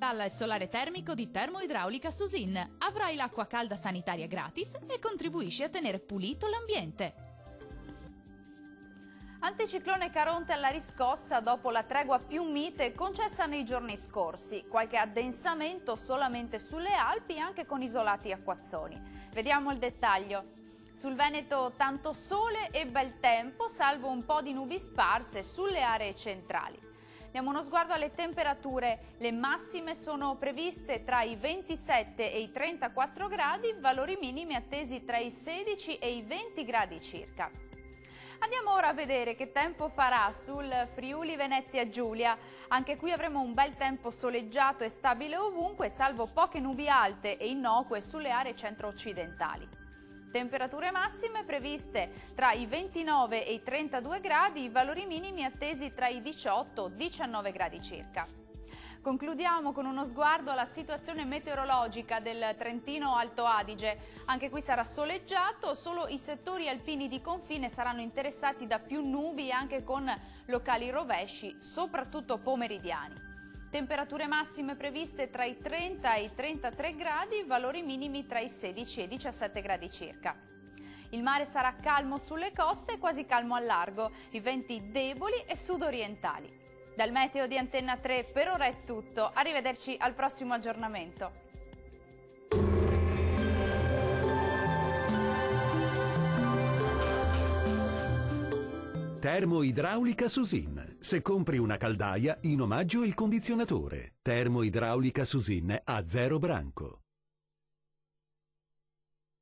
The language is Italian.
installa il solare termico di Termoidraulica Susin. Avrai l'acqua calda sanitaria gratis e contribuisci a tenere pulito l'ambiente. Anticiclone Caronte alla riscossa dopo la tregua più mite concessa nei giorni scorsi. Qualche addensamento solamente sulle Alpi, anche con isolati acquazzoni. Vediamo il dettaglio. Sul Veneto tanto sole e bel tempo, salvo un po' di nubi sparse sulle aree centrali. Diamo uno sguardo alle temperature. Le massime sono previste tra i 27 e i 34 gradi, valori minimi attesi tra i 16 e i 20 gradi circa. Andiamo ora a vedere che tempo farà sul Friuli Venezia Giulia. Anche qui avremo un bel tempo soleggiato e stabile ovunque, salvo poche nubi alte e innocue sulle aree centro-occidentali. Temperature massime previste tra i 29 e i 32 gradi, valori minimi attesi tra i 18 e i 19 gradi circa. Concludiamo con uno sguardo alla situazione meteorologica del Trentino Alto Adige. Anche qui sarà soleggiato, solo i settori alpini di confine saranno interessati da più nubi, anche con locali rovesci, soprattutto pomeridiani. Temperature massime previste tra i 30 e i 33 gradi, valori minimi tra i 16 e i 17 gradi circa. Il mare sarà calmo sulle coste, quasi calmo al largo, i venti deboli e sudorientali. Dal meteo di Antenna 3 per ora è tutto, arrivederci al prossimo aggiornamento. Termoidraulica Susin. Se compri una caldaia, in omaggio il condizionatore. Termoidraulica Susin a 0 branco.